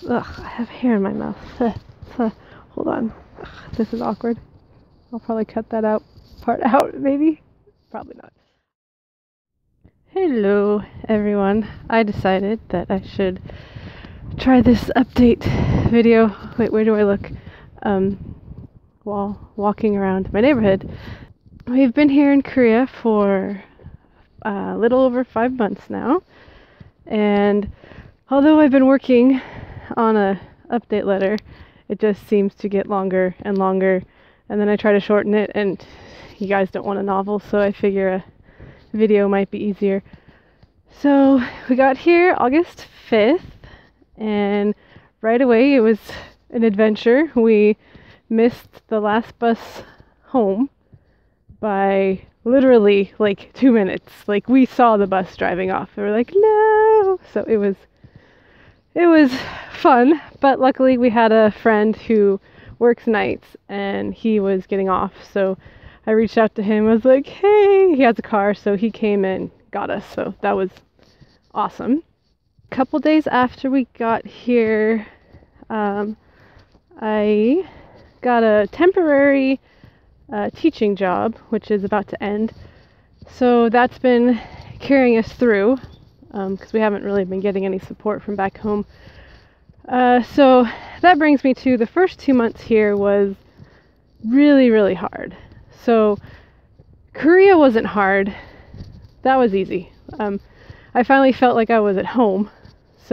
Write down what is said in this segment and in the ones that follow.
Ugh, I have hair in my mouth. Hold on. Ugh, this is awkward. I'll probably cut that part out, maybe? Probably not. Hello, everyone. I decided that I should try this update video. Wait, where do I look? While walking around my neighborhood. We've been here in Korea for a little over 5 months now. And although I've been working on a update letter, it just seems to get longer and longer, and then I try to shorten it, and you guys don't want a novel, so I figure a video might be easier. So we got here August 5th, and right away it was an adventure. We missed the last bus home by literally like 2 minutes. Like, we saw the bus driving off, and we're like, no! So it was fun, but luckily we had a friend who works nights and he was getting off, so I reached out to him. I was like, hey, he has a car, so he came and got us, so that was awesome. A couple days after we got here, I got a temporary teaching job, which is about to end, so that's been carrying us through, because we haven't really been getting any support from back home. So that brings me to the first 2 months here was really, really hard. So Korea wasn't hard. That was easy. I finally felt like I was at home.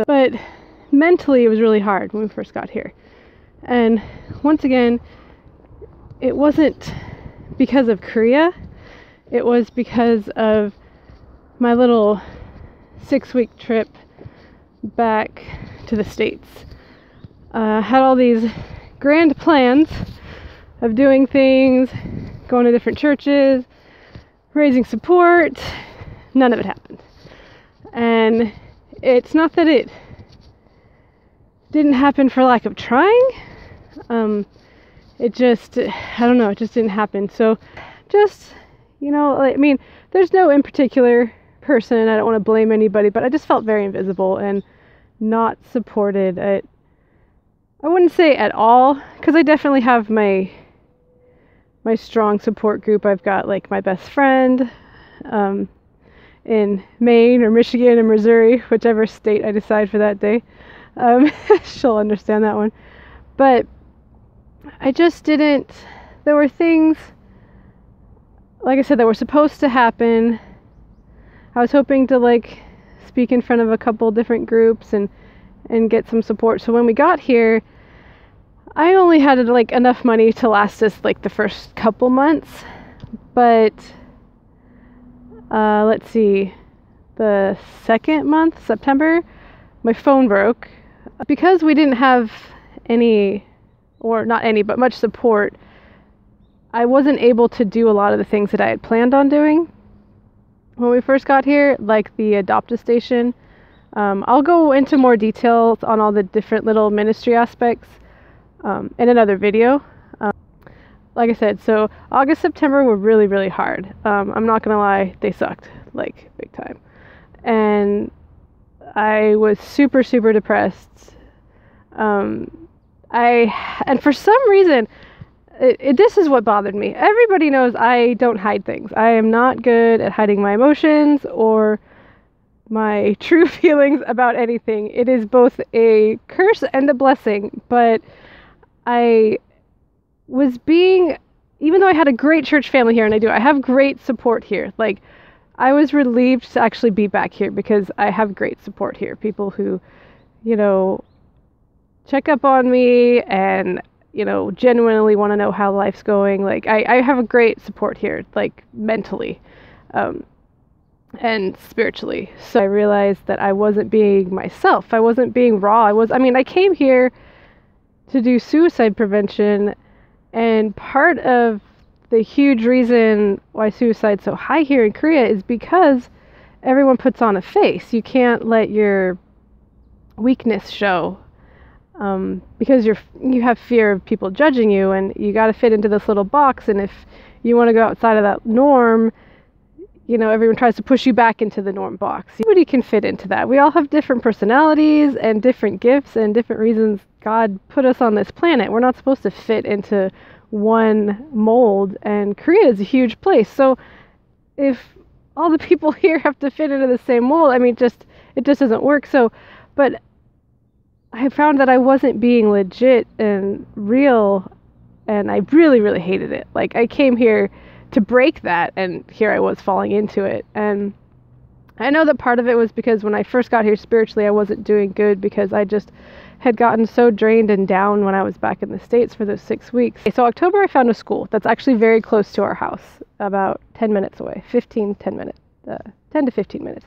But mentally it was really hard when we first got here. And once again, it wasn't because of Korea. It was because of my little 6-week trip back to the States. Had all these grand plans of doing things, going to different churches, raising support. None of it happened. And it's not that it didn't happen for lack of trying. It just, I don't know, it just didn't happen. So just, I mean, there's no in particular person, I don't want to blame anybody, but I just felt very invisible and not supported I wouldn't say at all, because I definitely have my strong support group. I've got like my best friend in Maine or Michigan or Missouri, whichever state I decide for that day. She'll understand that one. But I just didn't, there were things, like I said, that were supposed to happen. I was hoping to speak in front of a couple different groups and get some support. So when we got here, I only had enough money to last us the first couple months. But let's see, the second month, September, my phone broke. Because we didn't have any, or not any, but much support, I wasn't able to do a lot of the things that I had planned on doing when we first got here, like the Adopt-A-Station. I'll go into more details on all the different little ministry aspects in another video. Like I said, so August, September were really, really hard. I'm not gonna lie, they sucked, big time. And I was super, super depressed. And for some reason, this is what bothered me. Everybody knows I don't hide things. I am not good at hiding my emotions or my true feelings about anything. It is both a curse and a blessing, but I was even though I had a great church family here, and I have great support here, I was relieved to actually be back here because I have great support here. People who, check up on me and, genuinely want to know how life's going. I have a great support here, mentally. And spiritually. So I realized that I wasn't being myself. I wasn't being raw. I came here to do suicide prevention, and part of the huge reason why suicide's so high here in Korea is because everyone puts on a face. You can't let your weakness show, because you have fear of people judging you, and you got to fit into this little box, and if you want to go outside of that norm, everyone tries to push you back into the norm box. Nobody can fit into that. We all have different personalities and different gifts and different reasons God put us on this planet. We're not supposed to fit into one mold, and Korea is a huge place. So if all the people here have to fit into the same mold, it just doesn't work. So, but I found that I wasn't being legit and real, and I really, really hated it. Like, I came here to break that, and here I was falling into it. And I know that part of it was because when I first got here spiritually, I wasn't doing good because I just had gotten so drained and down when I was back in the States for those 6 weeks. So October, I found a school that's actually very close to our house, about 10 minutes away, 10 to 15 minutes.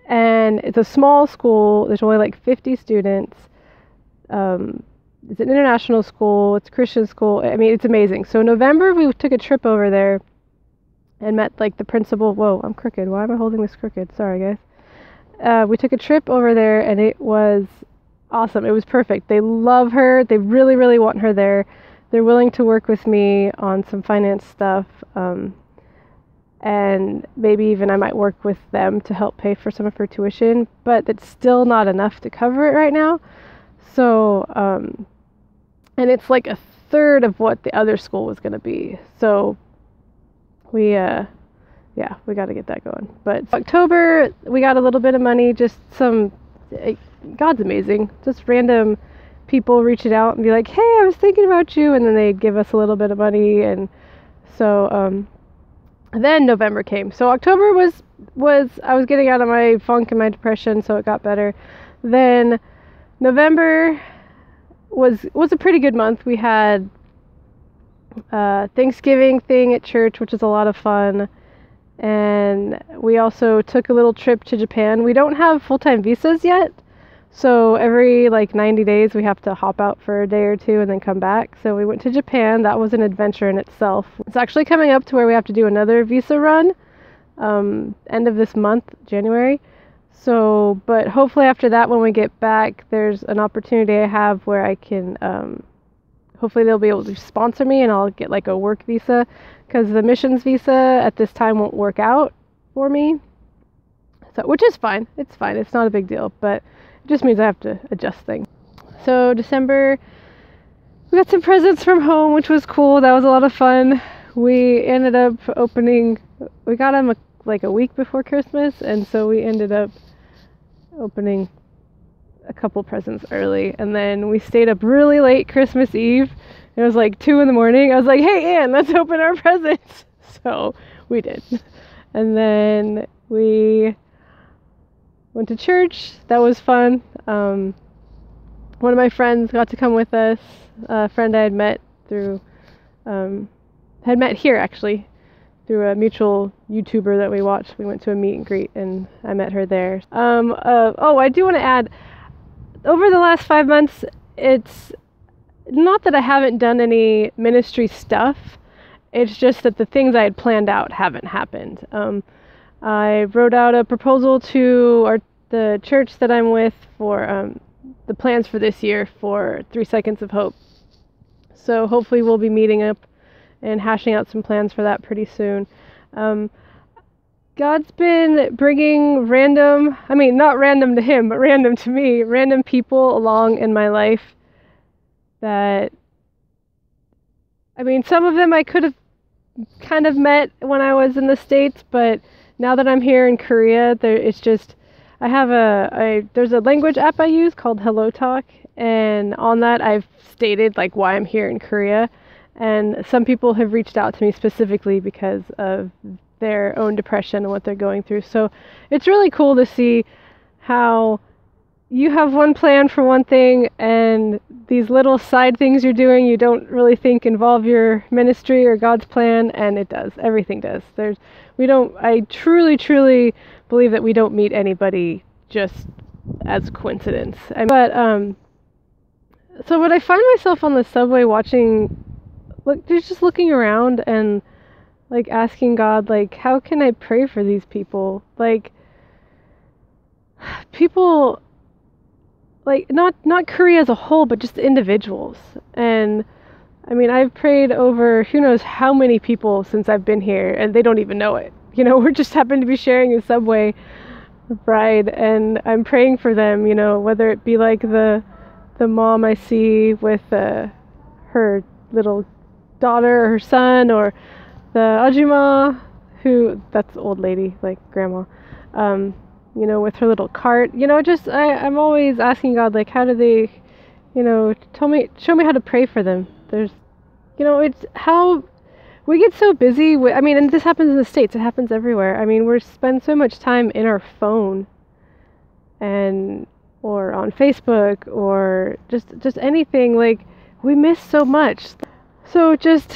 And it's a small school. There's only like 50 students. It's an international school. It's a Christian school. It's amazing. So in November, we took a trip over there and met like the principal. Whoa, I'm crooked. Why am I holding this crooked? Sorry, guys. We took a trip over there, and it was awesome. It was perfect. They love her. They really, really want her there. They're willing to work with me on some finance stuff. And maybe even I might work with them to help pay for some of her tuition, but it's still not enough to cover it right now. So, and it's like a third of what the other school was going to be. So we got to get that going. But October, we got a little bit of money, just some, God's amazing. Just random people reaching out and be like, hey, I was thinking about you. And then they'd give us a little bit of money. And so, then November came. So October was I was getting out of my funk and my depression, so it got better. Then November was a pretty good month. We had Thanksgiving thing at church, which was a lot of fun. And we also took a little trip to Japan. We don't have full-time visas yet, so every like 90 days we have to hop out for a day or two and then come back. So we went to Japan. That was an adventure in itself. It's actually coming up to where we have to do another visa run end of this month, January. So, but hopefully after that, when we get back, there's an opportunity I have where I can, hopefully they'll be able to sponsor me and I'll get like a work visa, because the missions visa at this time won't work out for me. So, which is fine. It's fine. It's not a big deal, but it just means I have to adjust things. So December, we got some presents from home, which was cool. That was a lot of fun. We ended up we got them like a week before Christmas, and so we ended up opening a couple presents early, and then we stayed up really late Christmas Eve. It was like 2 a.m. I was like, hey Ann, let's open our presents. So we did. And then we went to church. That was fun. One of my friends got to come with us. A friend I had met here actually through a mutual YouTuber that we watched. We went to a meet and greet, and I met her there. I do want to add, over the last 5 months, it's not that I haven't done any ministry stuff. It's just that the things I had planned out haven't happened. I wrote out a proposal to the church that I'm with for the plans for this year for 3 Seconds of Hope. So hopefully we'll be meeting up and hashing out some plans for that pretty soon. God's been bringing not random to him, but random to me, random people along in my life that, some of them I could have kind of met when I was in the States, but now that I'm here in Korea, there's a language app I use called Hello Talk, and on that I've stated like why I'm here in Korea. And some people have reached out to me specifically because of their own depression and what they're going through. So it's really cool to see how you have one plan for one thing, and these little side things you're doing you don't really think involve your ministry or God's plan, and it does. Everything does. I truly, truly believe that we don't meet anybody just as coincidence. So when I find myself on the subway just looking around and like asking God, like, how can I pray for these people? Like, people, like, not Korea as a whole, but just individuals. And I've prayed over who knows how many people since I've been here, and they don't even know it. you know, we're just happen to be sharing a subway ride, and I'm praying for them, you know, whether it be like the mom I see with her little daughter or her son, or the Ajima, who, that's the old lady, like grandma, you know, with her little cart, you know, just I'm always asking God, like, how do they, you know, show me how to pray for them. There's, you know, it's how we get so busy with, I mean, and this happens in the States, it happens everywhere. I mean, we spend so much time in our phone or on Facebook, or just anything, like, we miss so much. So just,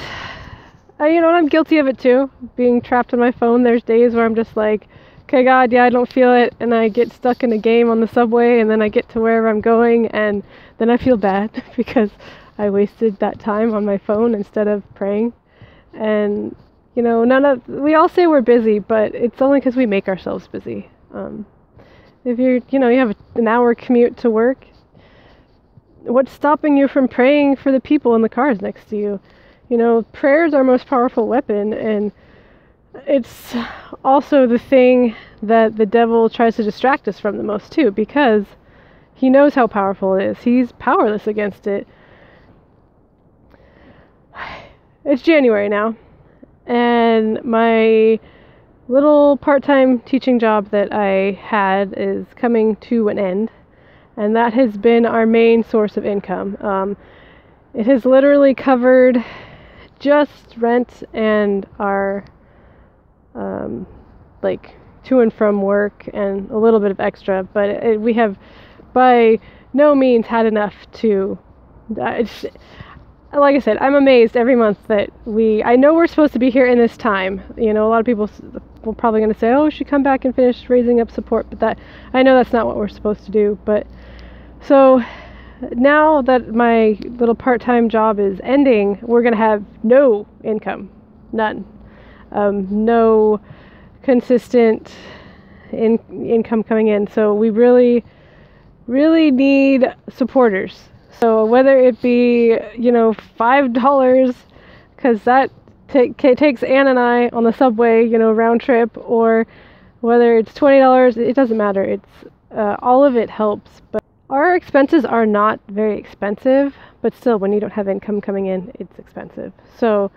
you know, and I'm guilty of it too, being trapped on my phone. There's days where I'm just like, okay, God, yeah, I don't feel it, and I get stuck in a game on the subway, and then I get to wherever I'm going, and then I feel bad because I wasted that time on my phone instead of praying. And, you know, we all say we're busy, but it's only because we make ourselves busy. If you know, you have an hour commute to work, what's stopping you from praying for the people in the cars next to you? You know, prayer is our most powerful weapon, and it's also the thing that the devil tries to distract us from the most too, because he knows how powerful it is. He's powerless against it. It's January now, and my little part-time teaching job that I had is coming to an end, and that has been our main source of income. It has literally covered just rent and our like to and from work and a little bit of extra, but we have by no means had enough to like I said, I'm amazed every month that I know we're supposed to be here in this time. You know, a lot of people will probably going to say, oh, we should come back and finish raising up support, but I know that's not what we're supposed to do. But so now that my little part-time job is ending, we're going to have no income, none, no consistent income coming in. So we really, really need supporters. So whether it be, you know, $5, because that takes Ann and I on the subway, you know, round trip, or whether it's $20, it doesn't matter. It's all of it helps. But our expenses are not very expensive, but still, when you don't have income coming in, it's expensive. So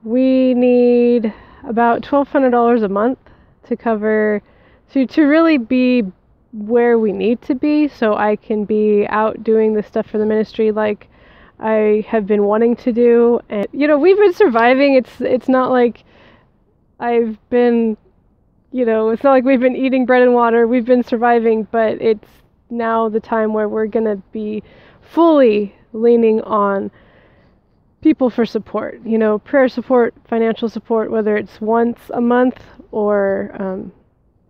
we need about $1,200 a month to cover, to really be where we need to be, so I can be out doing the stuff for the ministry like I have been wanting to do. And, you know, we've been surviving. It's not like I've been, you know, it's not like we've been eating bread and water. We've been surviving, but it's now the time where we're gonna be fully leaning on people for support, you know, prayer support, financial support, whether it's once a month or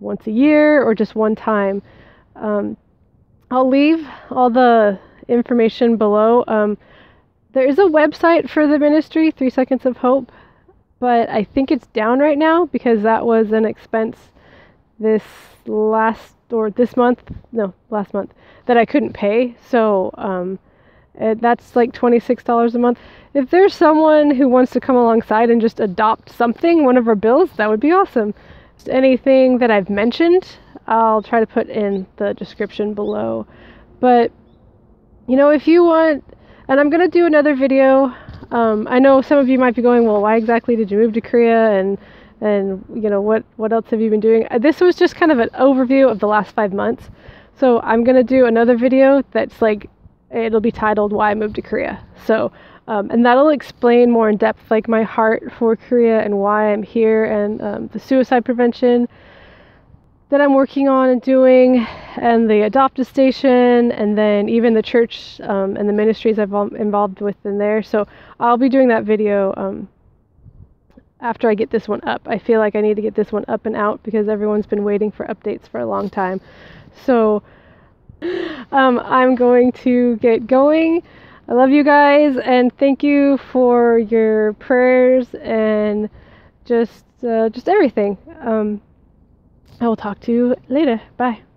once a year or just one time. I'll leave all the information below. There is a website for the ministry, 3 Seconds of Hope, but I think it's down right now because that was an expense last month that I couldn't pay. So that's like $26 a month. If there's someone who wants to come alongside and just adopt something, one of our bills, that would be awesome. Anything that I've mentioned, I'll try to put in the description below. But, you know, if you want, and I'm going to do another video. I know some of you might be going, well, why exactly did you move to Korea? And you know, what else have you been doing? This was just kind of an overview of the last 5 months. So I'm going to do another video that's like, it'll be titled Why I Moved to Korea. So, and that'll explain more in depth, like my heart for Korea and why I'm here, and the suicide prevention that I'm working on and doing, and the adoptive station, and then even the church and the ministries I've involved with in there. So I'll be doing that video after I get this one up. I feel like I need to get this one up and out because everyone's been waiting for updates for a long time. So I'm going to get going. I love you guys, and thank you for your prayers and just everything. I will talk to you later. Bye.